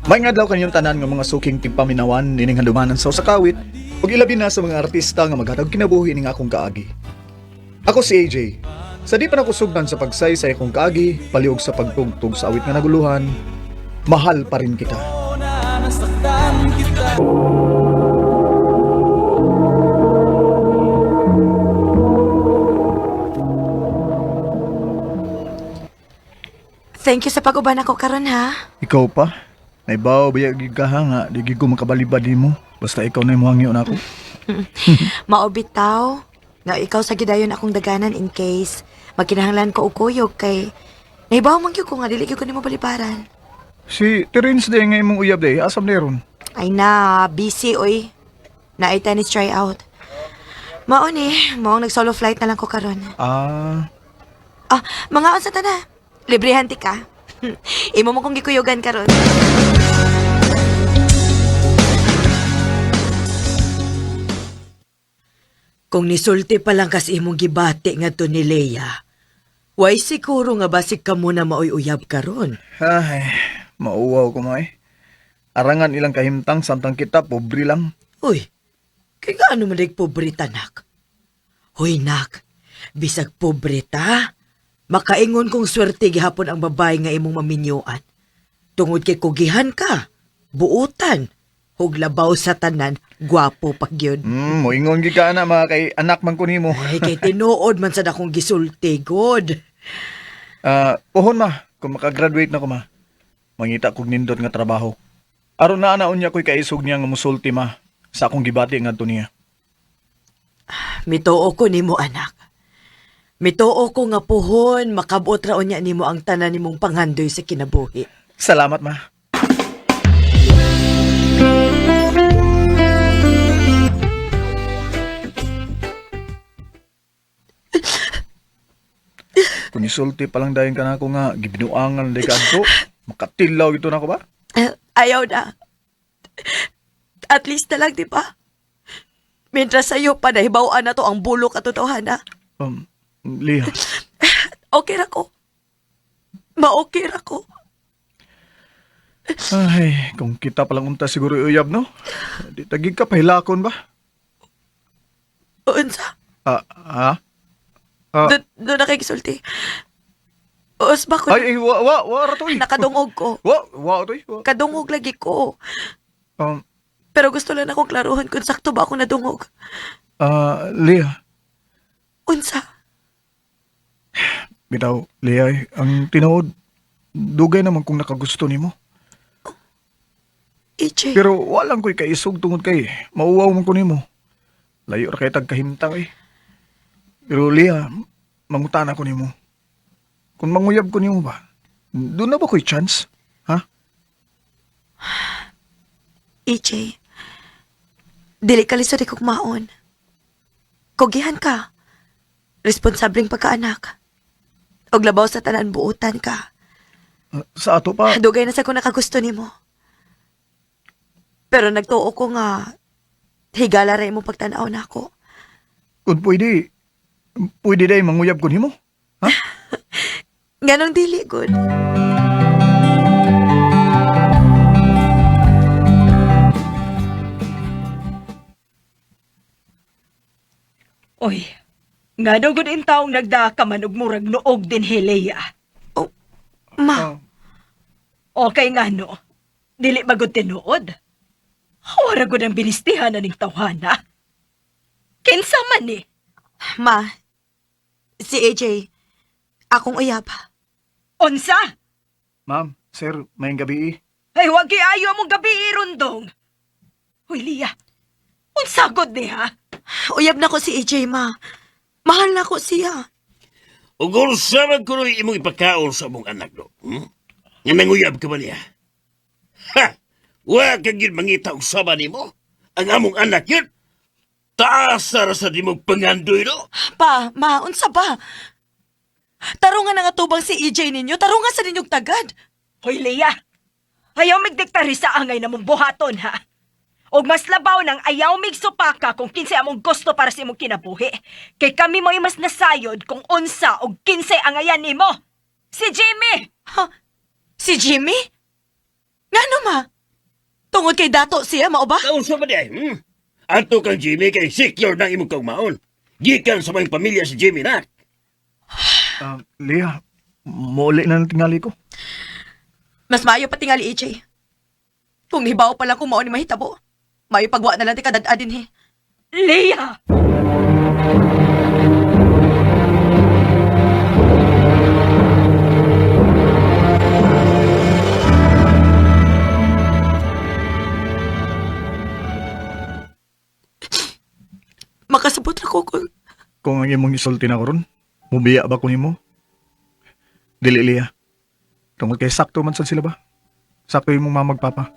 May nga daw kanyang tanan nga mga suking timpaminawan nining handumanan sa usakawit ug ilabi na sa mga artista nga maghatag kinabuhi ning akong kaagi. Ako si AJ. Sa di pa nakusugdan sa pagsaysay akong kaagi, paliog sa pagtugtog sa awit nga naguluhan, mahal pa rin kita. Thank you sa pag-uban ako karon ha. Ikaw pa? Naibaw bayag ka nga, di gid ko makabalibad nimo. Basta ikaw na imuhangyo na ako. Maobitaw nga ikaw sa gidayon akong daganan in case magkinahanglan ko og kuyog kay naibaw man gyud ko nga dili gyud ko nimo balibaran. Si Terence day nga imong uyab day, asam deron. Ay na, busy oy. Na tennis try out. Mao ni, maong nag-solo flight na lang ko karon. Ah, Ah, mga unsa ta na? Librehan ti ka. Imo mo kong gikuyogan karon. Kung nisulti pa lang kas imong gibati nga to ni Leia, way siguro nga basig ka muna maoy uyab karon. ay, mauwaw ko mo eh. Arangan ilang kahimtang samtang kita, pobre lang. Uy, kay gaano man pobrita nak? Hoy nak, bisag pobrita, makaingon kong swerte gihapon ang babae nga imong maminyoan. Tungod kay kugihan ka, buutan, hug labaw sa tanan, gwapo pagyud. Moingon gi ka na mga kay anak man ko nimo. Ay, kay tinuod man sa dakong gisulti, god. Pohon ma, kung makagraduate na ko ma. Mangita kog nindot nga trabaho. Aron na anaon niya ko'y kaisog niya nga musulti ma sa akong gibati nga to niya. Mituo ko nimo anak. Mituo ko nga puhon, makabot raon niya nimo ang tanan nimong panghandoy sa kinabuhi. Salamat ma. Kung isulti pa lang dayon ka na ako nga, gibinuangan na ka ko. Makatilaw ito na ako ba? Ayaw na. At least na lang, di ba? Mientras sa'yo pa nahibawaan na to ang bulok at totohanan. Liha. Okay ra ko. Ma-okay ra ko. Ay, kung kita palang unta siguro uyab, no? Di tagig ka, pahilakon ba? Unsa? Ha? Doon na kay gisulti. Os ba ko? Ay, wa, ratoy. Nakadungog ko. Wa, toy. Kadungog lagi ko. Pero gusto lang akong klaruhan kung sakto ba ako nadungog. Liha. Unsa? Bitaw, Liha, ang tinood, dugay naman kung nakagusto nimo. EJ. Pero walang ko'y kaisog tungod kay, mauwaw man ko nimo. Layo ra kay tagkahimtang eh. Pero Liha, mangutan ako nimo. Kung manguyab ko nimo ba, doon na ba ko'y chance? Ha? EJ. Dili ka lisod ikong maon. Kugihan ka. Responsableng pagkaanak. Og labaw sa tanan buutan ka. Sa ato pa, Dugay na sa kung nakagusto nimo. Pero nagtuo ko nga higala rin mo pagtanaw na ako. kung pwede day manguyab ko nimo. Ha? Ganong dili, good. Oy, nga daw gud in taong nagdaka man og murag noog din Helea. Ma, Okay nga no, dili ba gud tinuod? Wara gud ang binistihan na ning tawhana. Kinsa man ni? ma, si AJ, akong uyab. Unsa? Ma'am, sir, mayang gabi eh. Ay wag kay ayo mong gabi irundong. Hoy Lia, unsa gud ni ha? Uyab na ko si AJ, ma. Mahal na ko siya. O kung saan ko rin imong ipakaon sa mong anak do. Nga nanguyab ka ba niya? Ha! Wa kang yun mangita og sama ni mo. Ang among anak yun. Taas na sa di mong pangandoy do. Pa, ma, unsa ba? Tarungan na nga tubang si EJ ninyo. Tarungan sa ninyong tagad. Hoy Lia, ayaw migdiktari sa angay na mong buhaton ha. Og mas labaw nang ayaw mig supaka kung kinsay among gusto para sa imong kinabuhi. Kay kami mo'y mas nasayod kung unsa og kinsay angayan nimo. Si Jimmy! Ha? Si Jimmy? Ngano, ma? Tungod kay dato siya, mao ba? Kaunsa ba di ay? Ato kang Jimmy kay secure ng imong kaugmaon. Gikan sa mga pamilya si Jimmy na. Leah, muli na ng tingali ko. Mas maayo pa tingali, AJ. Kung nihibaw pa lang kung mao ni mahitabo, maayo pagwa na lang ti kadad-adin he. Leah! Makasabot ra ko kung Kung ang imong isulti na ko ron, mubiya ba ko nimo? Dili, Leah. Tungkol kay sakto man sad sila ba? Sakto imong mamagpapa.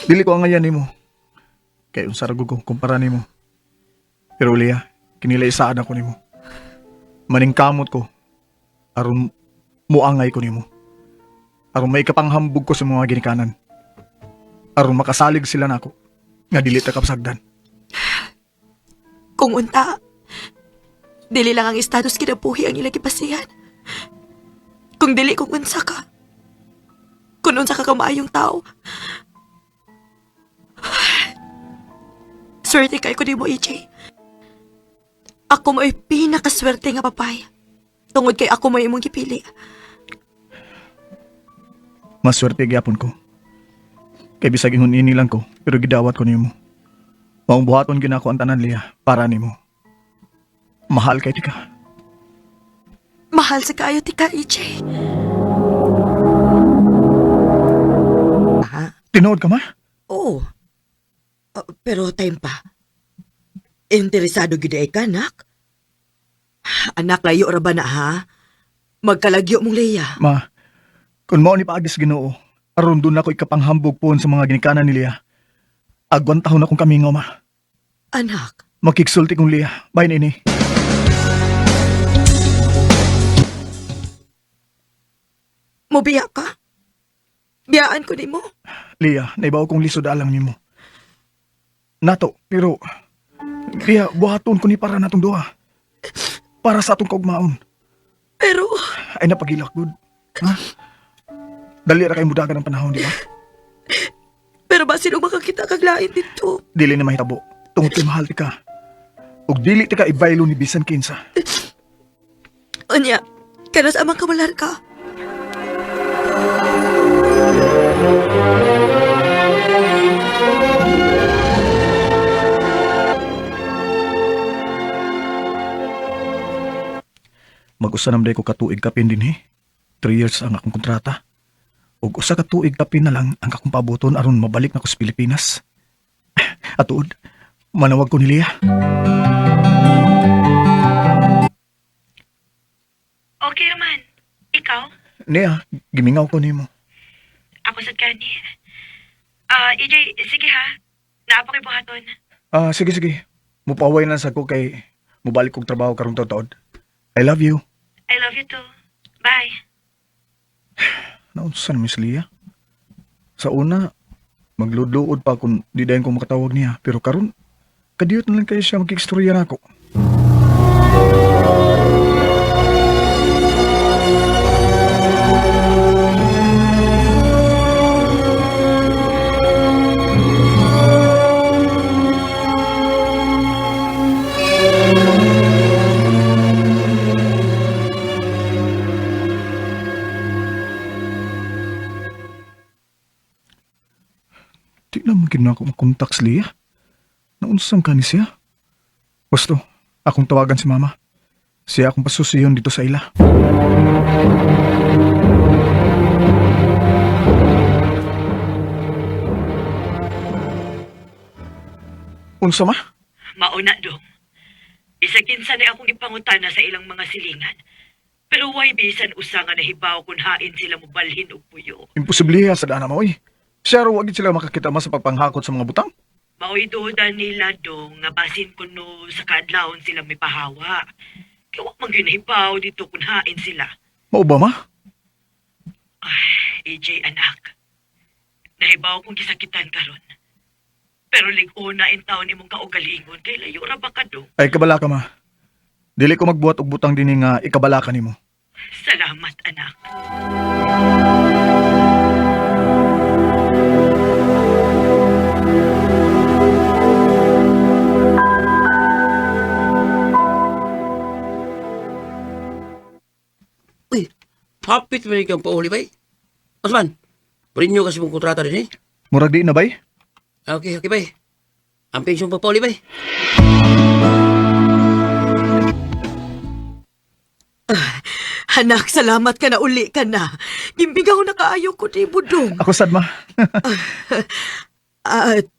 Dili ko ang ngayan nimo. Kay unsa ra ko kumpara nimo. Pero Leah, kinila isaan ako nimo. Maningkamot ko aron muangay ko nimo. Aron may kapanghambog ko sa mga ginikanan. Aron makasalig sila nako. Nga dili ta kapsagdan. kung unta. Dili lang ang status kinabuhi ang ilang gipasihan. Kung dili kung unsa ka. Kung unsa ka kamaayong tao. Swerte kay ko di mo, EJ. Ako mo'y pinakaswerte nga papay. Tungod kay ako mo'y imong gipili. Maswerte gyapon ko. Kay bisag ingon ini lang ko, pero gidawat ko nimo. Maong buhaton ginako ang tanan liya para nimo. Mahal kay tika. Mahal sa kayo, tika, EJ. Tinood ka ma? Oo. Pero time pa. Interesado gid ay ka, anak? Anak, layo ra ba na, ha? Magkalagyo mong Leia. Ma, kung mao ni paagis Ginoo, aron doon ako ikapanghambog po sa mga ginikanan ni Leah. Agwan taon akong kamingaw, ma. Anak, Makiksulti kong Leah, bayin ini. Mubiya ka? Biyaan ko ni mo. Leah, naibaw kong lisod alang nimo. Nato, pero Leah, buhaton ko ni para natong duha. Para sa atong kaugmaon. Pero, Ay napagilak gud. Ha? Dali ra kay mudagan ang panahon, di ba? pero ba sino makakita kag lain dito? Dili na mahitabo. Tungod kay mahal ti ka. Ug dili ti ka ibaylo ni bisan kinsa. Anya, kanas amang kamalar ka. Mag-usa day ko katuig kapin din 3 years ang akong kontrata. Ug usa ka tuig kapin na lang ang akong pabuton aron mabalik na ko sa Pilipinas. Atuod, manawag ko ni Leah. Okay raman. Ikaw? Leah, gimingaw ko nimo. Ako sad kani. EJ, sige ha. Naapa ko'y buhaton. Sige sige. Mupaway na sa ko kay mubalik kog trabaho karong taud-taud. I love you. I love you too. Bye. Naunsa na Miss Leah? Sa una, magludluod pa kung di dayon ko makatawag niya. Pero karon, kadiyot na lang kayo siya magkikistorya na ako. Di na magiging na ako makontak sa Leah. Naunsang ka ni siya? Gusto, akong tawagan si Mama. Siya akong pasusiyon dito sa ila. Unsa ma? Mauna dong. Isa kinsa na akong ipangutana sa ilang mga silingan. Pero why bisan usa nga nahibaw kung hain sila mo balhin og puyo. Imposible sa dana mo eh. Siya raw wagid sila makakita mas sa pagpanghakot sa mga butang. Mao'y duda nila dong nga basin kuno sa kadlawon sila may pahawa. Kaya wag man gyud nahibaw dito kung hain sila. Mao ba ma? AJ anak. Nahibaw kong gisakitan karon. Pero lig-una in taon imong kaugalingon kay layo ra ba ka dong? Ay kabala ka ma. Dili ko magbuhat og butang dinhi nga ikabala ka nimo. Salamat anak. hapit man ikaw pauli bay. Osman, parinyo kasi mong kontrata din eh. Murag di na bay? Okay, okay bay. Ang pensyon pa pauli bay. Anak, salamat ka na uli ka na. Gimbigaw na kaayo ko di budong. Ako sad ma.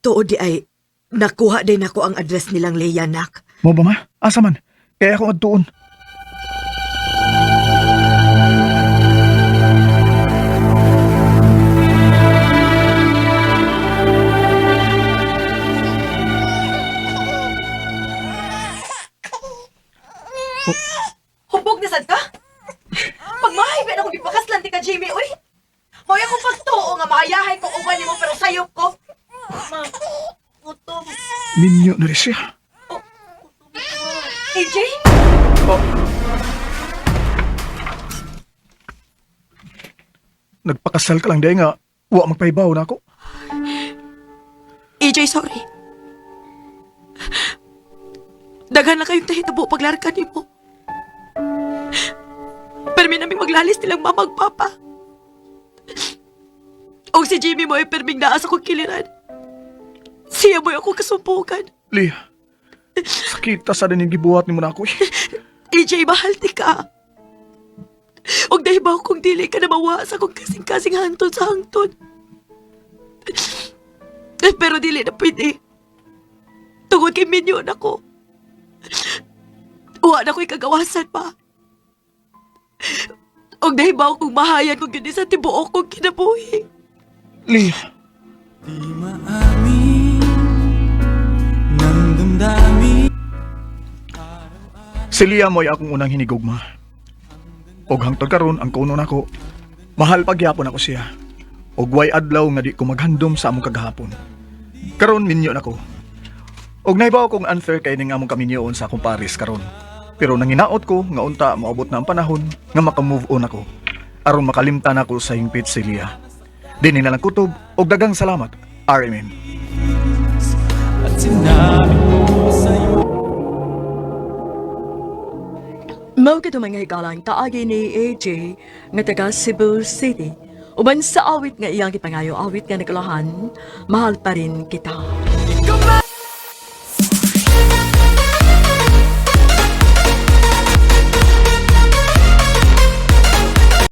Tuod di ay, nakuha din ako ang address nilang Leia, nak. Mo ba ma? Asa man? Kaya ako adtuon. Hubog na sad ka? Pagmahay ba na akong ipakaslan ti ka, Jamie, uy? Hoy ako pagtuo nga maayahay ko uban nimo pero sayop ko. Ma, gutom. Minyo na rin siya. AJ? Nagpakasal ka lang dahil nga wa magpaibaw na ako. AJ, sorry. Daghan na kayong tahitabo paglarkan nimo. Permi naming maglalis nilang mamang papa. O si Jimmy mo ay perming naas akong kiliran. Siya mo'y ako kasumpukan. Lia, sakita sa din yung gibuhat ni mo na ako eh. AJ, mahal ti ka. Og nahibaw kong dili ka na mawas akong kasing-kasing hangton sa hangton. Pero dili na pwede. Tungod kay minyon ako. Uwa na ko'y kagawasan pa. Og nahibaw kong mahayan kong yun sa tibuok kong kinabuhi. Lia, si Lia mo'y akong unang hinigugma. Og hangtod karon ang kuno nako, mahal pagyapon ako siya. Og way adlaw nga di ko maghandom sa among kagahapon. Karon minyo nako. Og nahibaw kong unfair kay ning among kaminyoon sa akong pares karon. Pero nanginaot ko nga unta maabot na ang panahon nga maka-move on ako aron makalimtan ako sa hingpit si Lia. Dini na lang kutob og dagang salamat. Amen. Mao ka mga higalang taagi ni AJ nga taga Cebu City. Uban sa awit nga iyang gipangayo awit nga nagalahan, mahal pa rin kita.